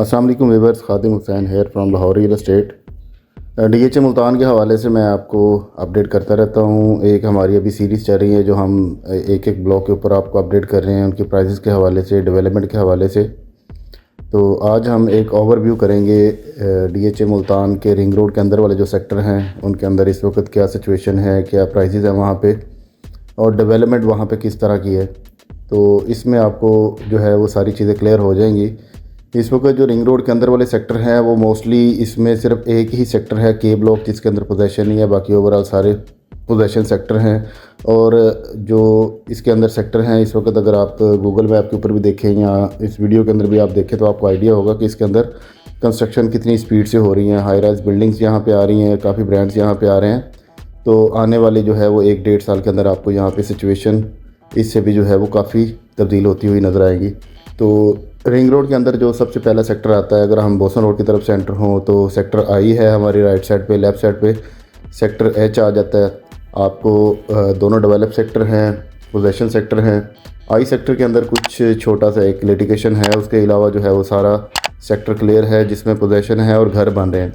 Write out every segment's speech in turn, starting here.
अस्सलाम वालेकुम viewers, Khadim Hussain here from Lahore real estate. DHA Multan के हवाले से मैं आपको अपडेट करता रहता हूँ। एक हमारी अभी सीरीज़ चल रही है जो हम एक एक ब्लॉक के ऊपर आपको अपडेट कर रहे हैं, उनकी प्राइसेस के हवाले से, डेवलपमेंट के हवाले से। तो आज हम एक ओवरव्यू करेंगे डीएचए मुल्तान के रिंग रोड के अंदर वाले जो सेक्टर हैं उनके अंदर इस वक्त क्या सिचुएशन है, क्या प्राइसेस हैं वहाँ पे, और डेवलपमेंट वहाँ पे किस तरह की है। तो इसमें आपको जो है वो सारी चीज़ें क्लियर हो जाएंगी। इस वक्त जो रिंग रोड के अंदर वाले सेक्टर हैं वो मोस्टली इसमें सिर्फ एक ही सेक्टर है के ब्लॉक जिसके अंदर पोजेशन नहीं है, बाकी ओवरऑल सारे पोजेशन सेक्टर हैं। और जो इसके अंदर सेक्टर हैं इस वक्त अगर आप गूगल मैप के ऊपर भी देखें या इस वीडियो के अंदर भी आप देखें तो आपको आइडिया होगा कि इसके अंदर कंस्ट्रक्शन कितनी स्पीड से हो रही हैं। हाई राइज बिल्डिंग्स यहाँ पे आ रही हैं, काफ़ी ब्रांड्स यहाँ पे आ रहे हैं। तो आने वाली जो है वो 1-1.5 साल के अंदर आपको यहाँ पे सिचुएशन इससे भी जो है वो काफ़ी तब्दील होती हुई नज़र आएगी। तो रिंग रोड के अंदर जो सबसे पहला सेक्टर आता है, अगर हम बोसन रोड की तरफ से एंटर हों तो सेक्टर आई है हमारी राइट साइड पे, लेफ़्ट साइड पे सेक्टर एच आ जाता है। आपको दोनों डेवलप सेक्टर हैं, पोजेशन सेक्टर हैं। आई सेक्टर के अंदर कुछ छोटा सा एक लिटिगेशन है, उसके अलावा जो है वो सारा सेक्टर क्लियर है जिसमें पोजेशन है और घर बन रहे हैं।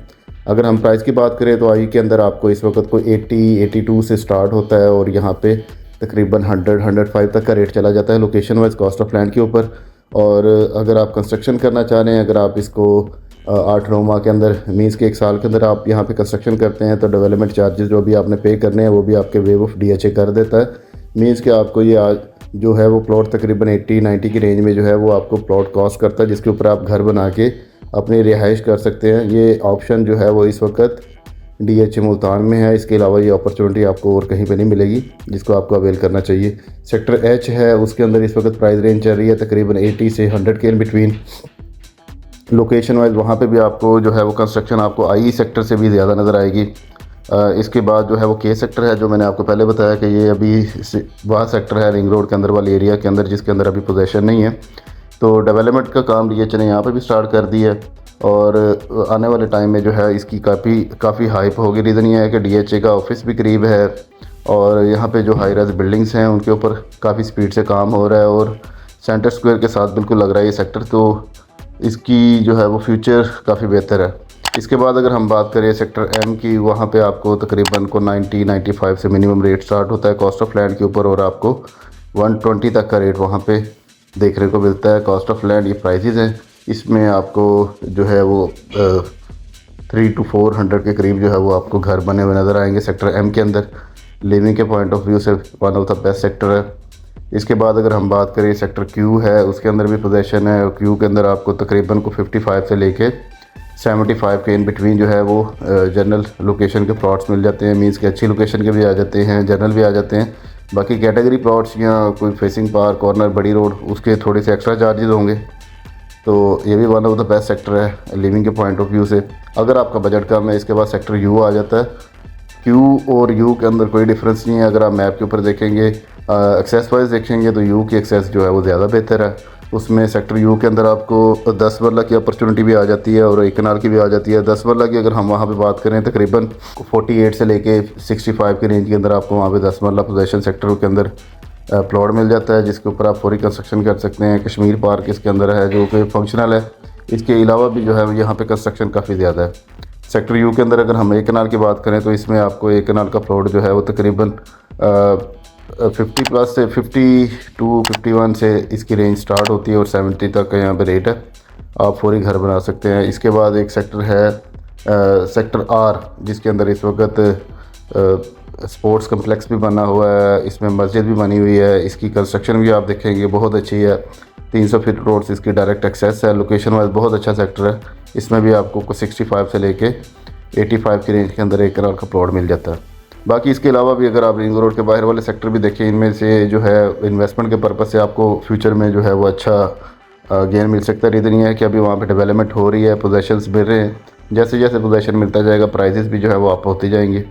अगर हम प्राइस की बात करें तो आई के अंदर आपको इस वक्त कोई 80-82 से स्टार्ट होता है और यहाँ पे तकरीबन 100-105 तक का रेट चला जाता है location wise cost of land के ऊपर। और अगर आप कंस्ट्रक्शन करना चाह रहे हैं, अगर आप इसको 8-9 माह के अंदर मीन्स के 1 साल के अंदर आप यहाँ पे कंस्ट्रक्शन करते हैं तो डेवलपमेंट चार्जेस जो भी आपने पे करने हैं वो भी आपके वेव ऑफ डीएचए कर देता है। मीन्स कि आपको ये आज जो है वो प्लॉट तकरीबन 80-90 की रेंज में जो है वो आपको प्लॉट कॉस्ट करता है, जिसके ऊपर आप घर बना के अपनी रिहाइश कर सकते हैं। ये ऑप्शन जो है वो इस वक्त डीएचए मुल्तान में है। इसके अलावा ये अपॉर्चुनिटी आपको और कहीं पे नहीं मिलेगी जिसको आपको अवेल करना चाहिए। सेक्टर एच है, उसके अंदर इस वक्त प्राइस रेंज चल रही है तकरीबन 80 से 100 के इन बिटवीन। लोकेशन वाइज वहाँ पे भी आपको जो है वो कंस्ट्रक्शन आपको आई सेक्टर से भी ज़्यादा नज़र आएगी। इसके बाद जो है वो के सेक्टर है, जो मैंने आपको पहले बताया कि ये अभी वह सेक्टर है रिंग रोड के अंदर वाले एरिया के अंदर जिसके अंदर अभी पोजेशन नहीं है। तो डेवलपमेंट का काम डीएचए ने यहाँ पर भी स्टार्ट कर दी है और आने वाले टाइम में जो है इसकी काफ़ी हाइप होगी। रीज़न ये है कि डीएचए का ऑफिस भी करीब है और यहाँ पे जो हाई राइज बिल्डिंग्स हैं उनके ऊपर काफ़ी स्पीड से काम हो रहा है और सेंटर स्क्वायर के साथ बिल्कुल लग रहा है ये सेक्टर। तो इसकी जो है वो फ्यूचर काफ़ी बेहतर है। इसके बाद अगर हम बात करें सेक्टर एम की, वहाँ पे आपको तकरीबन को 90-95 से मिनिमम रेट स्टार्ट होता है कॉस्ट ऑफ लैंड के ऊपर और आपको 120 तक का रेट वहाँ पे देखने को मिलता है। कॉस्ट ऑफ लैंड ये प्राइसेस हैं, इसमें आपको जो है वो 300-400 के करीब जो है वो आपको घर बने हुए नज़र आएंगे सेक्टर एम के अंदर। लिविंग के पॉइंट ऑफ व्यू से one of the best sector है। इसके बाद अगर हम बात करें सेक्टर क्यू है, उसके अंदर भी पोजेशन है। क्यू के अंदर आपको तकरीबन को 55 से लेके 75 के इन बिटवीन जो है वो जनरल लोकेशन के प्लॉट्स मिल जाते हैं। मीन्स के अच्छी लोकेशन के भी आ जाते हैं, जनरल भी आ जाते हैं। बाकी कैटेगरी प्लॉट्स या कोई फेसिंग पार्क, कॉर्नर, बड़ी रोड, उसके थोड़े से एक्स्ट्रा चार्जेस होंगे। तो ये भी one of the best sector है लिविंग के पॉइंट ऑफ व्यू से। अगर आपका बजट कम है, इसके बाद सेक्टर यू आ जाता है। क्यू और यू के अंदर कोई डिफरेंस नहीं है। अगर आप मैप के ऊपर देखेंगे, एक्सेस वाइज देखेंगे तो यू की एक्सेस जो है वो ज़्यादा बेहतर है। उसमें सेक्टर यू के अंदर आपको 10 मरला की अपॉर्चुनिटी भी आ जाती है और 1 कनाल की भी आ जाती है। 10 मरला की अगर हम वहाँ पे बात करें तकरीबन 48 से लेके 65 की रेंज के अंदर आपको वहाँ पे 10 मरला पोजेशन सेक्टर के अंदर प्लॉट मिल जाता है, जिसके ऊपर आप फौरी कंस्ट्रक्शन कर सकते हैं। कश्मीर पार्क इसके अंदर है जो कि फंक्शनल है। इसके अलावा भी जो है यहाँ पे कंस्ट्रक्शन काफ़ी ज़्यादा है। सेक्टर यू के अंदर अगर हम 1 कनाल की बात करें तो इसमें आपको 1 कनाल का प्लॉट जो है वो तकरीबन 50 प्लस से 50-51 से इसकी रेंज स्टार्ट होती है और 70 तक का यहाँ पे रेट है। आप फौरी घर बना सकते हैं। इसके बाद एक सेक्टर है सेक्टर आर, जिसके अंदर इस वक्त स्पोर्ट्स कम्प्लेक्स भी बना हुआ है, इसमें मस्जिद भी बनी हुई है। इसकी कंस्ट्रक्शन भी आप देखेंगे बहुत अच्छी है। 300 फीट रोड्स इसकी डायरेक्ट एक्सेस है। लोकेशन वाइज बहुत अच्छा सेक्टर है। इसमें भी आपको 65 से लेके 85 की रेंज के अंदर 1 कनाल का प्लॉट मिल जाता है। बाकी इसके अलावा भी अगर आप रिंग रोड के बाहर वाले सेक्टर भी देखें, इनमें से जो है इन्वेस्टमेंट के पर्पज़ से आपको फ्यूचर में जो है वो अच्छा गेन मिल सकता है। रीज़न ये है कि अभी वहाँ पे डेवलपमेंट हो रही है, पोजेशंस मिल रहे हैं। जैसे जैसे पोजेशन मिलता जाएगा प्राइसेस भी जो है वो आप होती जाएंगे।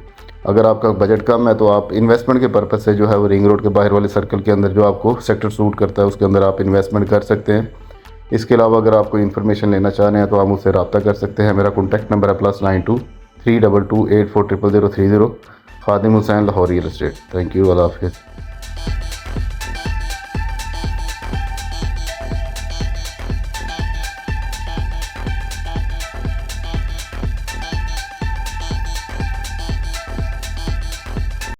अगर आपका बजट कम है तो आप इन्वेस्टमेंट के पर्पज़ से जो है वो रिंग रोड के बाहर वाले सर्कल के अंदर जो आपको सेक्टर सूट करता है उसके अंदर आप इन्वेस्टमेंट कर सकते हैं। इसके अलावा अगर आप कोई इन्फॉर्मेशन लेना चाह रहे हैं तो आप मुझसे रब्ता कर सकते हैं। मेरा कॉन्टैक्ट नंबर है +92 322 84 00030। Khadim Hussain, Lahore real estate. Thank you, अल्लाह हाफिज़।